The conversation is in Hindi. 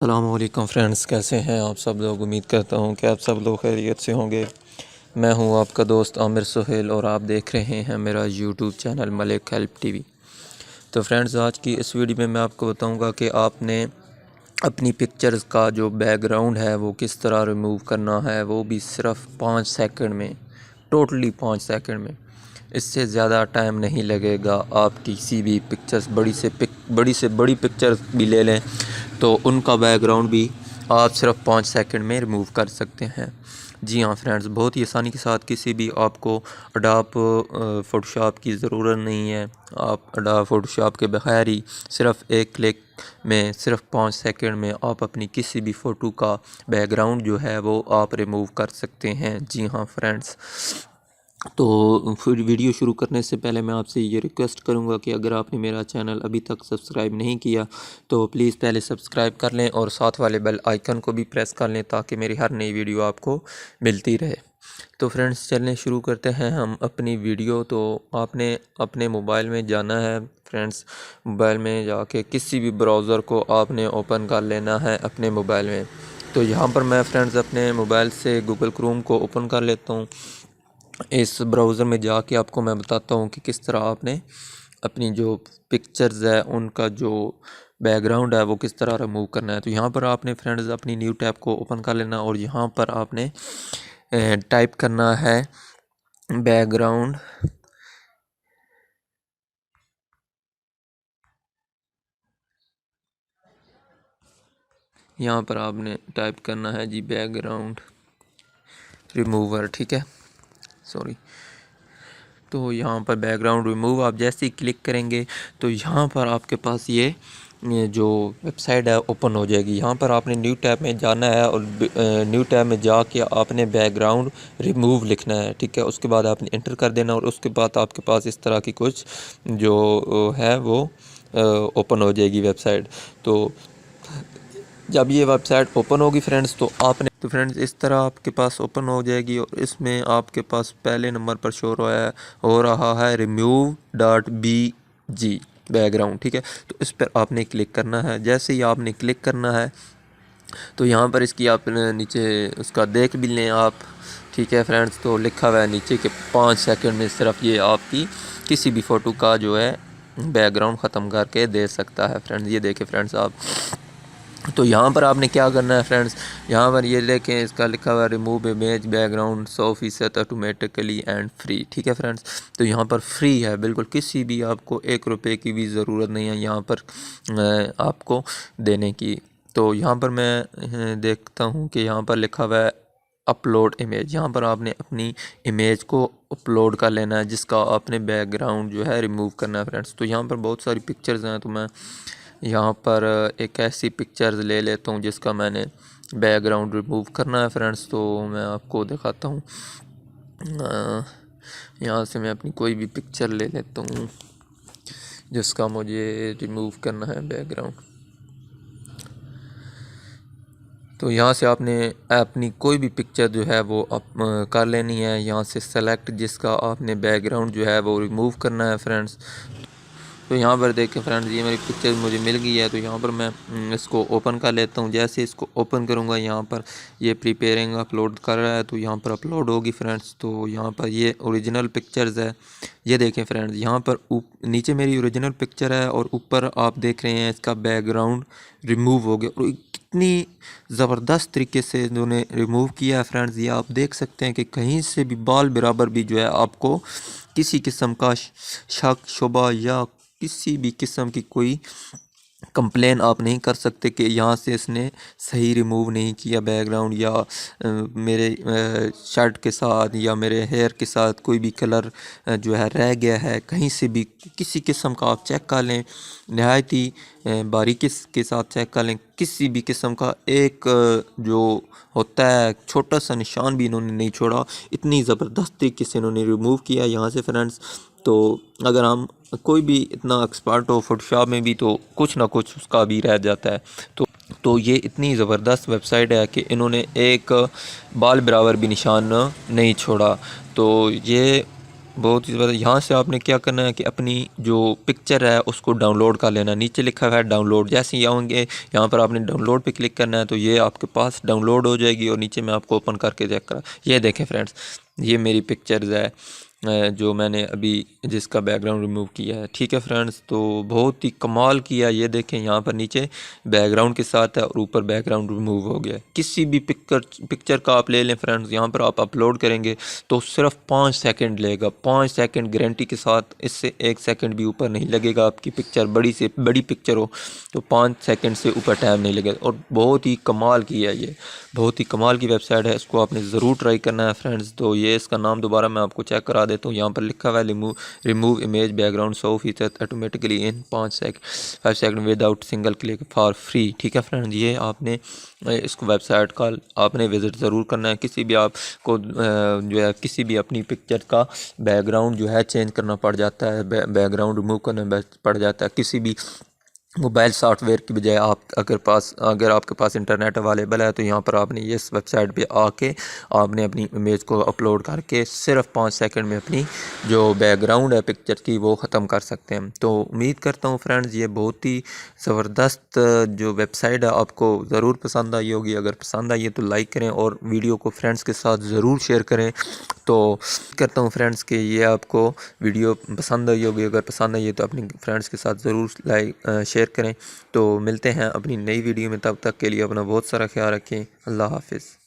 अस्सलामुअलैकुम फ्रेंड्स, कैसे हैं आप सब लोग। उम्मीद करता हूं कि आप सब लोग खैरियत से होंगे। मैं हूं आपका दोस्त आमिर सुहेल और आप देख रहे हैं मेरा YouTube channel Malik help TV. तो फ्रेंड्स, आज की इस वीडियो में मैं आपको बताऊंगा कि आपने अपनी पिक्चर्स का जो बैकग्राउंड है वो किस तरह रिमूव करना है, वो भी सिर्फ 5 सेकंड में, टोटली 5 सेकंड में। इससे ज़्यादा टाइम नहीं लगेगा। आप किसी भी पिक्चर्स बड़ी से बड़ी पिक्चर्स भी ले लें तो उनका बैकग्राउंड भी आप सिर्फ 5 सेकंड में रिमूव कर सकते हैं। जी हाँ फ्रेंड्स, बहुत ही आसानी के साथ किसी भी आपको अडोब फ़ोटोशॉप की ज़रूरत नहीं है। आप अडोब फ़ोटोशॉप के बगैर ही सिर्फ एक क्लिक में, सिर्फ 5 सेकंड में आप अपनी किसी भी फ़ोटो का बैकग्राउंड जो है वो आप रिमूव कर सकते हैं। जी हाँ फ्रेंड्स, तो फिर वीडियो शुरू करने से पहले मैं आपसे ये रिक्वेस्ट करूंगा कि अगर आपने मेरा चैनल अभी तक सब्सक्राइब नहीं किया तो प्लीज़ पहले सब्सक्राइब कर लें और साथ वाले बेल आइकन को भी प्रेस कर लें ताकि मेरी हर नई वीडियो आपको मिलती रहे। तो फ्रेंड्स, चलने शुरू करते हैं हम अपनी वीडियो। तो आपने अपने मोबाइल में जाना है फ्रेंड्स। मोबाइल में जाके किसी भी ब्राउज़र को आपने ओपन कर लेना है अपने मोबाइल में। तो यहाँ पर मैं फ्रेंड्स अपने मोबाइल से गूगल क्रोम को ओपन कर लेता हूँ। इस ब्राउज़र में जाके आपको मैं बताता हूँ कि किस तरह आपने अपनी जो पिक्चर्स है उनका जो बैकग्राउंड है वो किस तरह रिमूव करना है। तो यहाँ पर आपने फ्रेंड्स अपनी न्यू टैब को ओपन कर लेना और यहाँ पर आपने टाइप करना है बैकग्राउंड। यहाँ पर आपने टाइप करना है जी बैकग्राउंड रिमूवर, ठीक है, सॉरी। तो यहाँ पर बैकग्राउंड रिमूव आप जैसे ही क्लिक करेंगे तो यहाँ पर आपके पास ये जो वेबसाइट है ओपन हो जाएगी। यहाँ पर आपने न्यू टैब में जाना है और न्यू टैब में जाके आपने बैकग्राउंड रिमूव लिखना है, ठीक है। उसके बाद आपने इंटर कर देना और उसके बाद आपके पास इस तरह की कुछ जो है वो ओपन हो जाएगी वेबसाइट। तो जब ये वेबसाइट ओपन होगी फ्रेंड्स तो फ्रेंड्स इस तरह आपके पास ओपन हो जाएगी और इसमें आपके पास पहले नंबर पर शो हो रहा है remove.bg बैकग्राउंड, ठीक है। तो इस पर आपने क्लिक करना है। जैसे ही आपने क्लिक करना है तो यहाँ पर इसकी आप नीचे उसका देख भी लें आप, ठीक है फ्रेंड्स। तो लिखा हुआ है नीचे कि 5 सेकंड में सिर्फ ये आपकी किसी भी फ़ोटो का जो है बैकग्राउंड ख़त्म करके दे सकता है फ्रेंड्स। ये देखें फ्रेंड्स आप। तो यहाँ पर आपने क्या करना है फ्रेंड्स, यहाँ पर ये देखें इसका लिखा हुआ है remove image background 100% automatically and free, ठीक है फ्रेंड्स। तो यहाँ पर फ्री है बिल्कुल, किसी भी आपको 1 रुपये की भी ज़रूरत नहीं है यहाँ पर आपको देने की। तो यहाँ पर मैं देखता हूँ कि यहाँ पर लिखा हुआ है अपलोड इमेज। यहाँ पर आपने अपनी इमेज को अपलोड कर लेना है जिसका आपने बैकग्राउंड जो है रिमूव करना है फ्रेंड्स। तो यहाँ पर बहुत सारी पिक्चर्स हैं, तो मैं यहाँ पर एक ऐसी पिक्चर्स ले लेता हूँ जिसका मैंने बैकग्राउंड रिमूव करना है फ्रेंड्स। तो मैं आपको दिखाता हूँ। यहाँ से मैं अपनी कोई भी पिक्चर ले लेता हूँ जिसका मुझे रिमूव करना है बैकग्राउंड। तो यहाँ से आपने अपनी कोई भी पिक्चर जो है वो कर लेनी है। यहाँ से सेलेक्ट जिसका आपने बैकग्राउंड जो है वो रिमूव करना है फ्रेंड्स। तो यहाँ पर देखें फ्रेंड्स, ये मेरी पिक्चर मुझे मिल गई है। तो यहाँ पर मैं इसको ओपन कर लेता हूँ। जैसे इसको ओपन करूँगा यहाँ पर ये प्रिपेयरिंग अपलोड कर रहा है, तो यहाँ पर अपलोड होगी फ्रेंड्स। तो यहाँ पर ये ओरिजिनल पिक्चर्स है, ये देखें फ्रेंड्स। यहाँ पर नीचे मेरी ओरिजिनल पिक्चर है और ऊपर आप देख रहे हैं इसका बैकग्राउंड रिमूव हो गया। और कितनी ज़बरदस्त तरीके से इन्होंने रिमूव किया है फ्रेंड्स। ये आप देख सकते हैं कि कहीं से भी बाल बराबर भी जो है आपको किसी किस्म का शक शुबा या किसी भी किस्म की कोई कंप्लेन आप नहीं कर सकते कि यहाँ से इसने सही रिमूव नहीं किया बैकग्राउंड, या मेरे शर्ट के साथ या मेरे हेयर के साथ कोई भी कलर जो है रह गया है। कहीं से भी किसी किस्म का आप चेक कर लें, नहायत ही बारीकी के साथ चेक कर लें। किसी भी किस्म का एक जो होता है छोटा सा निशान भी इन्होंने नहीं छोड़ा। इतनी ज़बरदस्त तरीके से इन्होंने रिमूव किया यहाँ से फ्रेंड्स। तो अगर हम कोई भी इतना एक्सपर्ट हो फोटोशॉप में भी तो कुछ ना कुछ उसका भी रह जाता है। तो ये इतनी ज़बरदस्त वेबसाइट है कि इन्होंने एक बाल बराबर भी निशान नहीं छोड़ा। तो ये बहुत ही ज़्यादा। यहाँ से आपने क्या करना है कि अपनी जो पिक्चर है उसको डाउनलोड कर लेना। नीचे लिखा हुआ है डाउनलोड, जैसे ही आएंगे यहाँ पर आपने डाउनलोड पे क्लिक करना है तो ये आपके पास डाउनलोड हो जाएगी। और नीचे मैं आपको ओपन करके चेक करा, ये देखें फ्रेंड्स, ये मेरी पिक्चर्स है जो मैंने अभी जिसका बैकग्राउंड रिमूव किया है। ठीक है फ्रेंड्स, तो बहुत ही कमाल किया। ये देखें यहाँ पर नीचे बैकग्राउंड के साथ है और ऊपर बैकग्राउंड रिमूव हो गया। किसी भी पिक्चर का आप ले लें फ्रेंड्स, यहाँ पर आप अपलोड करेंगे तो सिर्फ 5 सेकंड लेगा। 5 सेकंड गारंटी के साथ, इससे 1 सेकंड भी ऊपर नहीं लगेगा। आपकी पिक्चर बड़ी से बड़ी पिक्चर हो तो 5 सेकंड से ऊपर टाइम नहीं लगेगा। और बहुत ही कमाल की है, ये बहुत ही कमाल की वेबसाइट है, इसको आपने ज़रूर ट्राई करना है फ्रेंड्स। तो ये इसका नाम दोबारा मैं आपको चेक करा देता हूँ। यहाँ पर लिखा हुआ है remove image background 100% automatically in 5 second without single click for free. ठीक है फ्रेंड्स, ये आपने इसको वेबसाइट का आपने विज़िट ज़रूर करना है। किसी भी आपको जो है किसी भी अपनी पिक्चर का बैकग्राउंड जो है चेंज करना पड़ जाता है, बैकग्राउंड रिमूव करना पड़ जाता है किसी भी मोबाइल सॉफ्टवेयर की बजाय। आप अगर आपके पास इंटरनेट अवेलेबल है तो यहाँ पर आपने इस वेबसाइट पे आके आपने अपनी इमेज को अपलोड करके सिर्फ 5 सेकंड में अपनी जो बैकग्राउंड है पिक्चर की वो ख़त्म कर सकते हैं। तो उम्मीद करता हूँ फ्रेंड्स ये बहुत ही ज़बरदस्त जो वेबसाइट है आपको ज़रूर पसंद आई होगी। अगर पसंद आई है तो लाइक करें और वीडियो को फ्रेंड्स के साथ ज़रूर शेयर करें। तो करता हूँ फ्रेंड्स कि ये आपको वीडियो पसंद आई होगी। अगर पसंद आई है तो अपनी फ्रेंड्स के साथ ज़रूर शेयर करें। तो मिलते हैं अपनी नई वीडियो में, तब तक के लिए अपना बहुत सारा ख्याल रखें। अल्लाह हाफिज़।